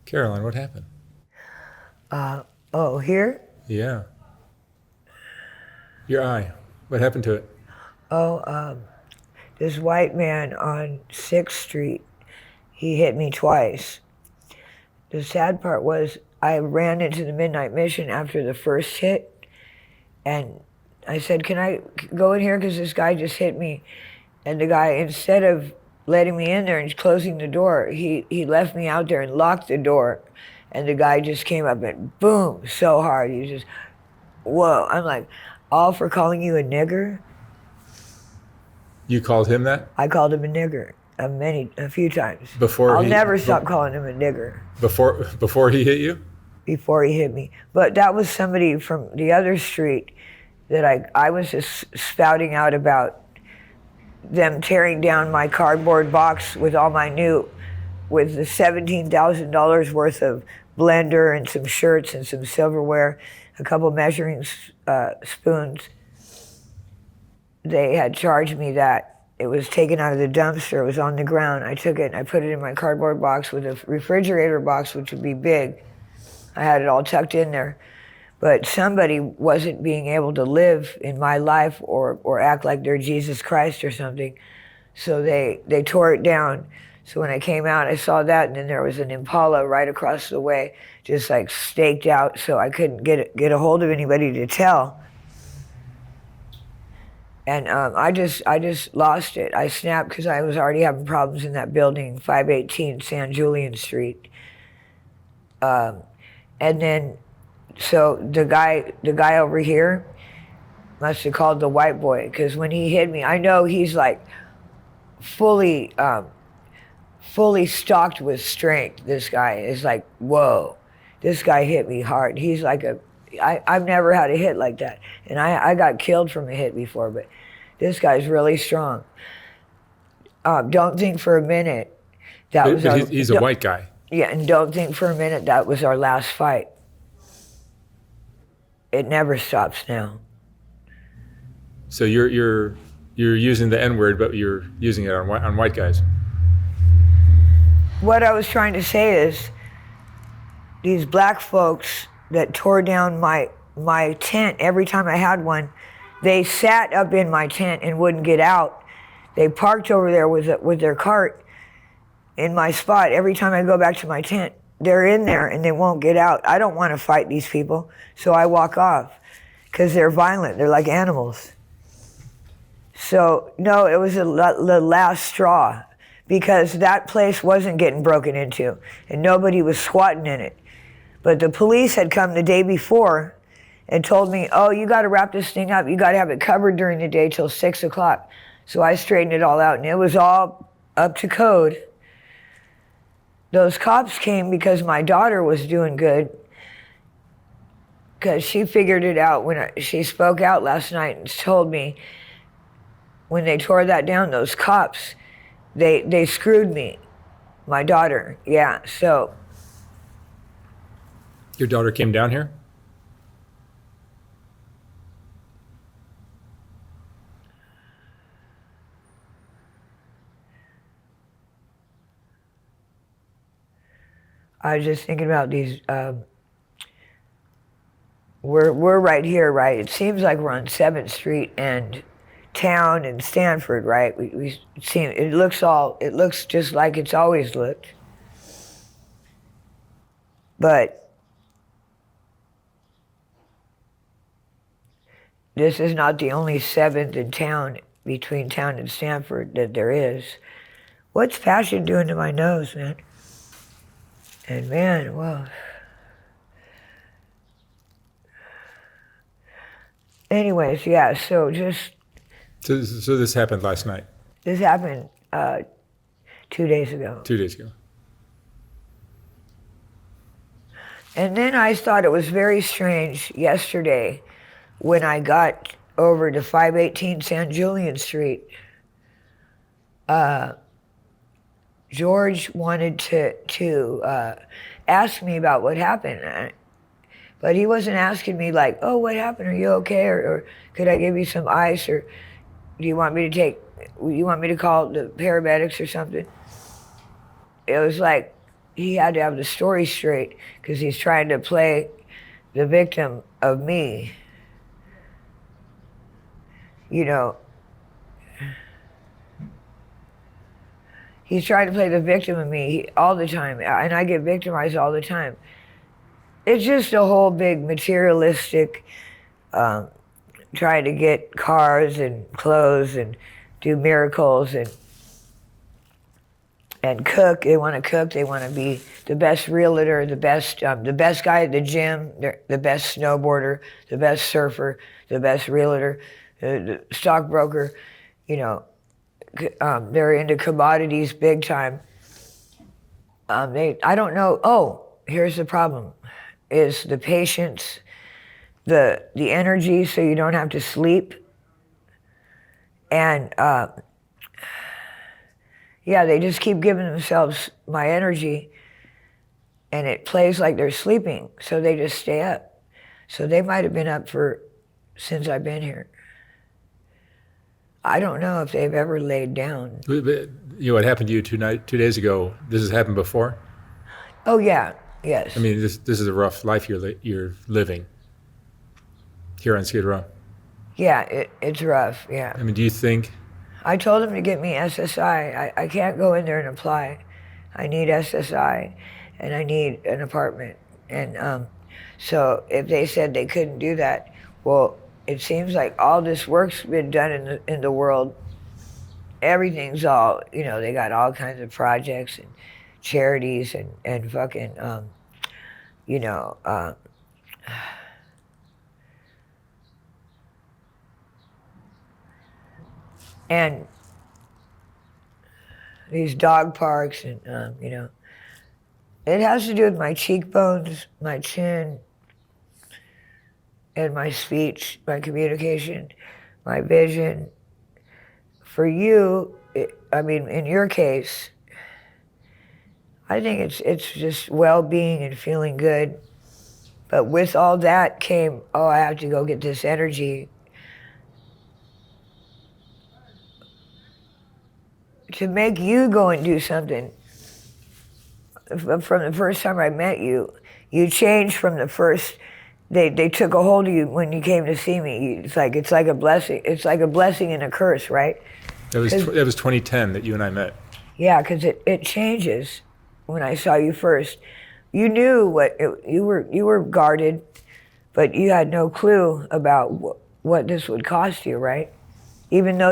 Caroline, what happened? Oh, here? Yeah. Your eye. What happened to it? This white man on 6th Street, he hit me twice. The sad part was I ran into the Midnight Mission after the first hit, and I said, can I go in here because this guy just hit me? And the guy, instead of letting me in there and closing the door, he left me out there and locked the door. And the guy just came up and boom, so hard. He just, whoa. I'm like, all for calling you a nigger? You called him that? I called him a nigger a few times. Before I'll never stop calling him a nigger. Before he hit you? Before he hit me. But that was somebody from the other street that I was just spouting out about them tearing down my cardboard box with all my with the $17,000 worth of blender and some shirts and some silverware, a couple measuring spoons. They had charged me that. It was taken out of the dumpster. It was on the ground. I took it and I put it in my cardboard box with a refrigerator box, which would be big. I had it all tucked in there. But somebody wasn't being able to live in my life or act like they're Jesus Christ or something. So they tore it down. So when I came out, I saw that, and then there was an Impala right across the way, just like staked out, so I couldn't get a hold of anybody to tell. And I just lost it. I snapped because I was already having problems in that building, 518 San Julian Street. And then, so the guy over here must have called the white boy, because when he hit me, I know he's like fully stocked with strength. This guy is like, whoa, this guy hit me hard. He's like I've never had a hit like that. And I got killed from a hit before, but this guy's really strong. Don't think for a minute that was our... He's a white guy. Yeah, and don't think for a minute that was our last fight. It never stops now. So you're using the N-word, but you're using it on white guys. What I was trying to say is, these black folks that tore down my tent every time I had one, they sat up in my tent and wouldn't get out. They parked over there with their cart in my spot. Every time I go back to my tent, they're in there and they won't get out. I don't want to fight these people, so I walk off because they're violent. They're like animals. So no, it was the last straw, because that place wasn't getting broken into and nobody was squatting in it. But the police had come the day before and told me, oh, you got to wrap this thing up. You got to have it covered during the day till 6 o'clock. So I straightened it all out and it was all up to code. Those cops came because my daughter was doing good, because she figured it out when she spoke out last night and told me when they tore that down, those cops, they screwed me, my daughter. Yeah, so. Your daughter came down here? I was just thinking about these, we're right here, right? It seems like we're on 7th Street and Town and Stanford, right? We see, it looks just like it's always looked. But this is not the only 7th in town, between Town and Stanford, that there is. What's passion doing to my nose, man? And man, well. Anyways, yeah, so just. So this happened last night? This happened 2 days ago. 2 days ago. And then I thought it was very strange yesterday when I got over to 518 San Julian Street. George wanted to ask me about what happened, but he wasn't asking me like, oh, what happened? Are you okay? Or could I give you some ice? Or do you want me to call the paramedics or something? It was like, he had to have the story straight because he's trying to play the victim of me. You know, he's trying to play the victim of me all the time, and I get victimized all the time. It's just a whole big materialistic, trying to get cars and clothes and do miracles and cook. They want to cook. They want to be the best realtor, the best guy at the gym, the best snowboarder, the best surfer, the best realtor, the stockbroker. You know, they're into commodities big time. I don't know. Oh, here's the problem: is the patience, the energy, so you don't have to sleep, and yeah, they just keep giving themselves my energy, and it plays like they're sleeping, so they just stay up. So they might have been up since I've been here. I don't know if they've ever laid down. You know what happened to you 2 days ago? This has happened before? Oh yeah, yes. I mean, this is a rough life you're living here on Skid Row. Yeah, it's rough, yeah. I mean, do you think... I told them to get me SSI. I can't go in there and apply. I need SSI, and I need an apartment. And so if they said they couldn't do that, well, it seems like all this work's been done in the world. Everything's all, you know, they got all kinds of projects and charities and fucking, you know, and these dog parks and, you know, it has to do with my cheekbones, my chin, and my speech, my communication, my vision. For you, I mean, in your case, I think it's just well-being and feeling good. But with all that came, oh, I have to go get this energy. To make you go and do something, from the first time I met you, you changed from the first, they took a hold of you when you came to see me. It's like a blessing. It's like a blessing and a curse, right? That was 2010 that you and I met. Yeah, because it changes when I saw you first. You knew you were guarded, but you had no clue about what this would cost you, right? Even though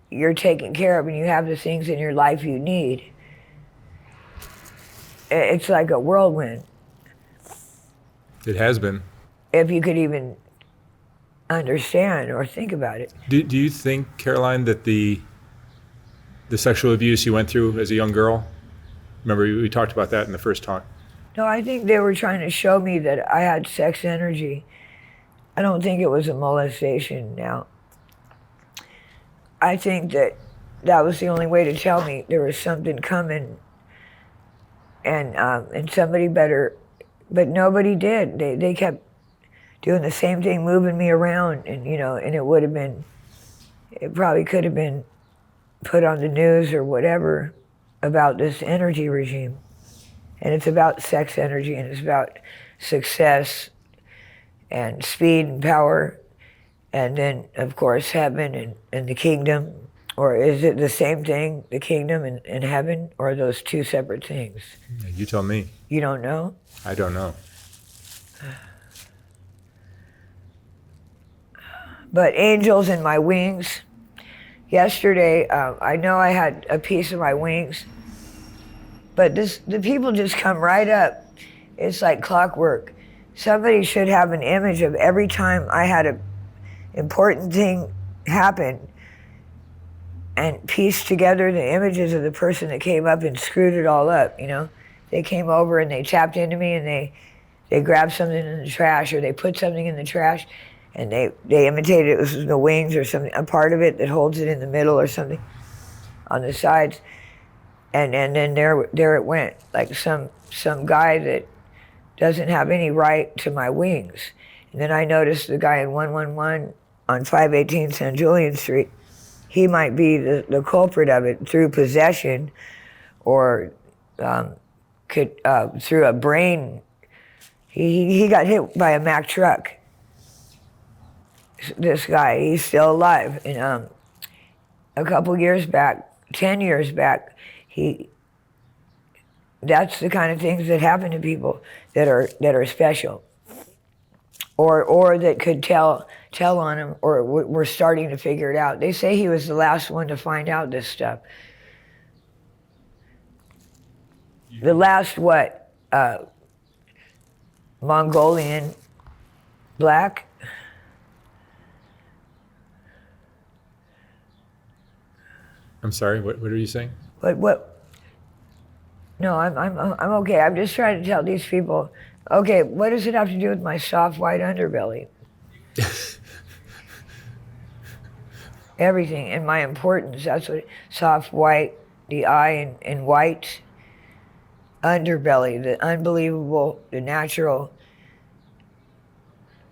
you're taken care of and you have the things in your life you need. It's like a whirlwind. It has been. If you could even understand or think about it. Do you think, Caroline, that the sexual abuse you went through as a young girl, remember we talked about that in the first talk? No, I think they were trying to show me that I had sex energy. I don't think it was a molestation now. I think that was the only way to tell me there was something coming, and somebody better, but nobody did. They kept doing the same thing, moving me around, and you know, and it probably could have been put on the news or whatever about this energy regime, and it's about sex energy, and it's about success and speed and power. And then, of course, heaven and the kingdom. Or is it the same thing, the kingdom and heaven, or are those two separate things? You tell me. You don't know? I don't know. But angels in my wings. Yesterday, I know I had a piece of my wings, but the people just come right up. It's like clockwork. Somebody should have an image of every time I had a important thing happen and piece together the images of the person that came up and screwed it all up, you know? They came over and they tapped into me and they grabbed something in the trash, or they put something in the trash and they imitated it was the wings or something, a part of it that holds it in the middle or something on the sides. And then there it went, like some guy that doesn't have any right to my wings. And then I noticed the guy in 111 on 518 San Julian Street, he might be the culprit of it through possession or could through a brain. He got hit by a Mack truck. This guy, he's still alive. And a couple years back, 10 years back, that's the kind of things that happen to people that are special, or that could tell on him, or we're starting to figure it out. They say he was the last one to find out this stuff. The last what? Mongolian black. I'm sorry. What are you saying? What? No, I'm okay. I'm just trying to tell these people. Okay, what does it have to do with my soft white underbelly? Everything, and my importance. That's what soft white, the eye and white underbelly, the unbelievable, the natural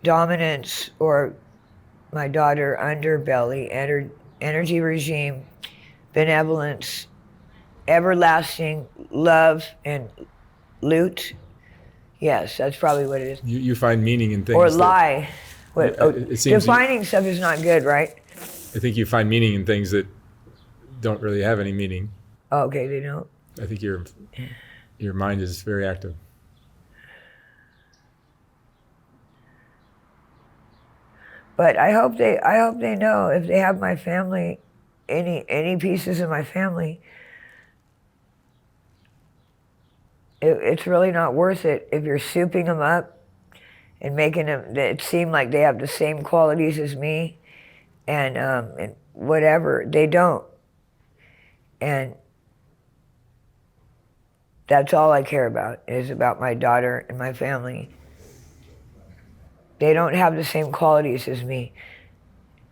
dominance, or my daughter underbelly, energy regime, benevolence, everlasting love and loot. Yes, that's probably what it is. You find meaning in things. Or lie. It seems defining stuff is not good, right? I think you find meaning in things that don't really have any meaning. Okay, they don't. I think your mind is very active. But I hope they know, if they have my family, any pieces of my family, it's really not worth it if you're souping them up and making them it seem like they have the same qualities as me, and whatever. They don't. And that's all I care about, is about my daughter and my family. They don't have the same qualities as me.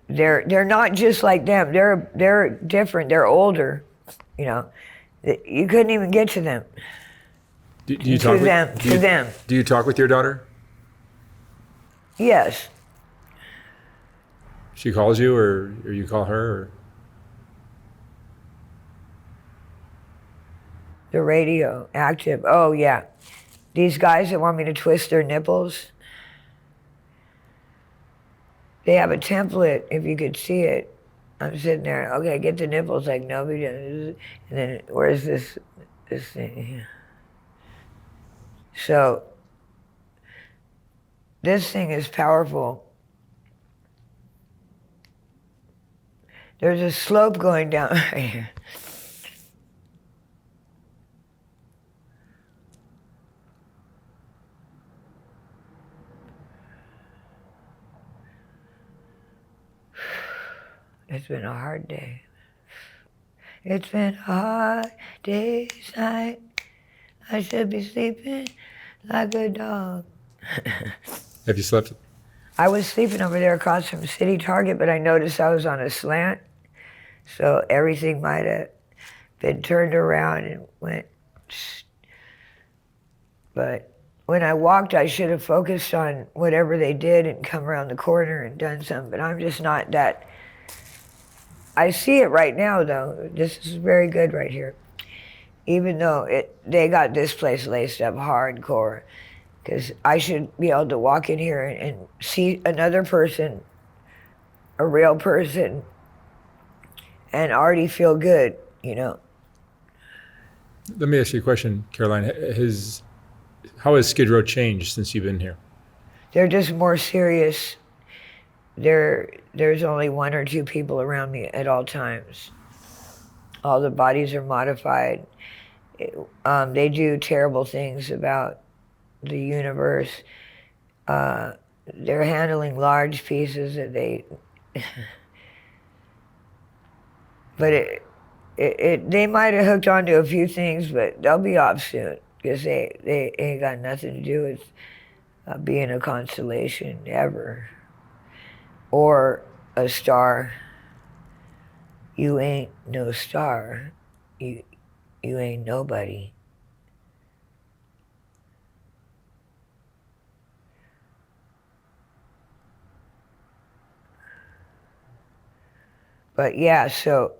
They're not just like them. They're different. They're older. You know, you couldn't even get to them. Do you talk to them. Do you talk with your daughter? Yes. She calls you, or you call her? Or? The radio, active. Oh, yeah. These guys that want me to twist their nipples, they have a template, if you could see it. I'm sitting there, okay, get the nipples, like nobody does. And then, where's this thing here? So, this thing is powerful. There's a slope going down right here. It's been a hard day. It's been a hard day's night. I should be sleeping like a dog. Have you slept? I was sleeping over there across from City Target, but I noticed I was on a slant, so everything might have been turned around and went. But when I walked, I should have focused on whatever they did and come around the corner and done something, but I'm just not that. I see it right now, though. This is very good right here. Even though they got this place laced up hardcore, because I should be able to walk in here and see another person, a real person, and already feel good, you know. Let me ask you a question, Caroline. How has Skid Row changed since you've been here? They're just more serious. There's only one or two people around me at all times. All the bodies are modified. They do terrible things about the universe. They're handling large pieces that they... But they might have hooked onto a few things, but they'll be off soon, because they ain't got nothing to do with being a constellation ever. Or a star. You ain't no star. You ain't nobody. But yeah, so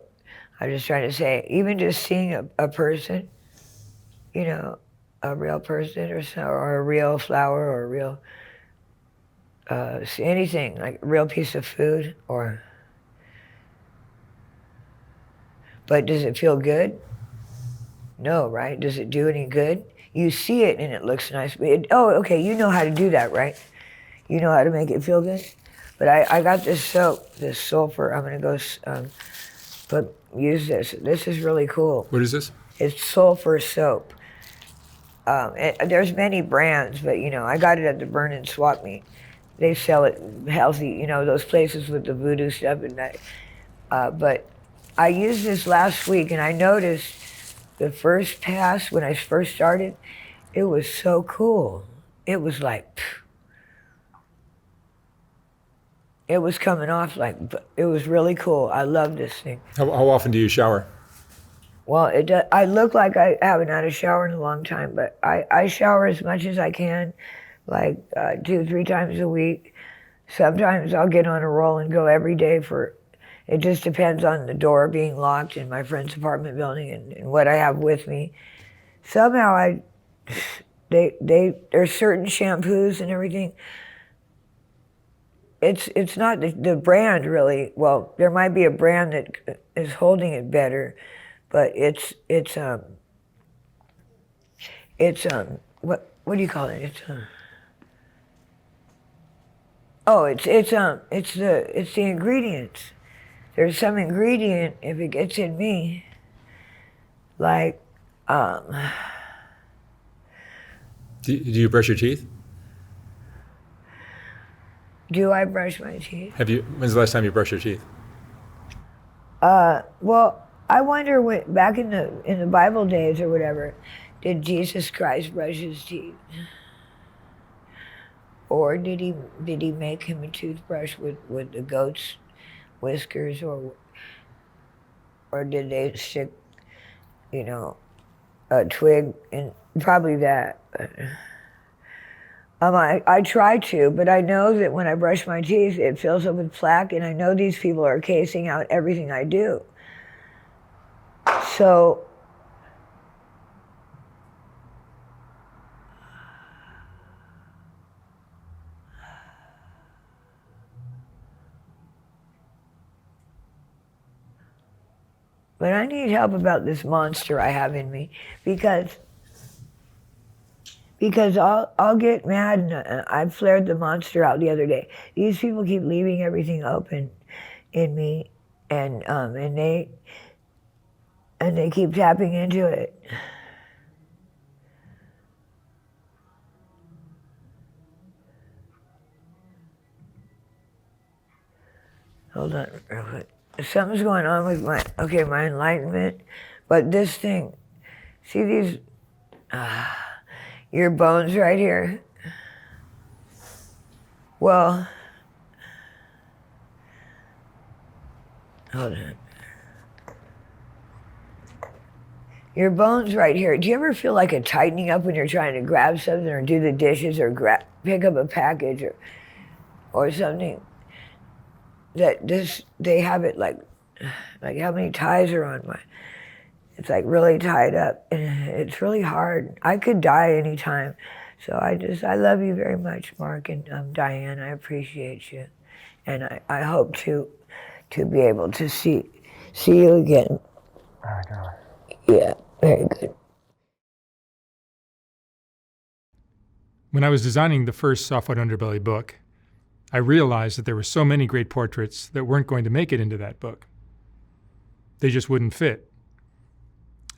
I'm just trying to say, even just seeing a person, you know, a real person or so, or a real flower, or a real anything, like a real piece of food, or. But does it feel good? No, right? Does it do any good? You see it and it looks nice. Okay, you know how to do that, right? You know how to make it feel good? But I got this soap, this sulfur. I'm going to go use this. This is really cool. What is this? It's sulfur soap. There's many brands, but I got it at the Burn and Swap Meet. They sell it healthy, those places with the voodoo stuff and that. But I used this last week, and I noticed the first pass when I first started, it was so cool. It was like, it was coming off like, it was really cool. I love this thing. How often do you shower? Well, I look like I haven't had a shower in a long time, but I shower as much as I can, like 2-3 times a week. Sometimes I'll get on a roll and go every day it just depends on the door being locked in my friend's apartment building and what I have with me. Somehow there's certain shampoos and everything. It's not the brand really. Well, there might be a brand that is holding it better, but it's what do you call it? It's the ingredients. There's some ingredient, if it gets in me, like Do you brush your teeth? Do I brush my teeth? When's the last time you brushed your teeth? Well, I wonder back in the Bible days or whatever, did Jesus Christ brush his teeth? Or did he make him a toothbrush with the goat's whiskers, or did they stick, a twig in? Probably that. I try to, but I know that when I brush my teeth, it fills up with plaque, and I know these people are casing out everything I do. So, but I need help about this monster I have in me, because I'll get mad, and I flared the monster out the other day. These people keep leaving everything open in me, and they keep tapping into it. Hold on real quick. Something's going on with my enlightenment, but this thing, see these, your bones right here? Well, hold on. Your bones right here. Do you ever feel like a tightening up when you're trying to grab something or do the dishes or pick up a package or something? They have it like how many ties are on it's like really tied up, and it's really hard. I could die anytime. So I love you very much, Mark, and Diane, I appreciate you. And I hope to be able to see you again. Oh, God. Yeah, very good. When I was designing the first Softwood Underbelly book, I realized that there were so many great portraits that weren't going to make it into that book. They just wouldn't fit.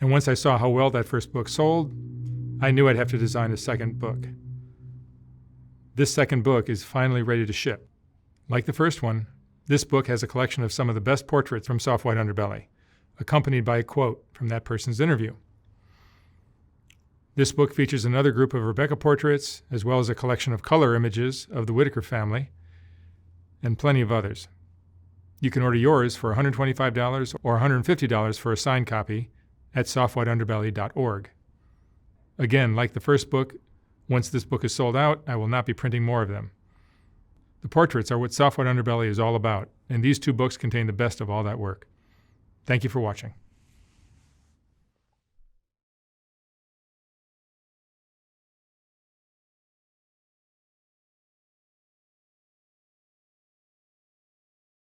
And once I saw how well that first book sold, I knew I'd have to design a second book. This second book is finally ready to ship. Like the first one, this book has a collection of some of the best portraits from Softwood Underbelly, accompanied by a quote from that person's interview. This book features another group of Rebecca portraits, as well as a collection of color images of the Whitaker family, and plenty of others. You can order yours for $125 or $150 for a signed copy at softwoodunderbelly.org. Again, like the first book, once this book is sold out, I will not be printing more of them. The portraits are what Softwood Underbelly is all about, and these two books contain the best of all that work. Thank you for watching.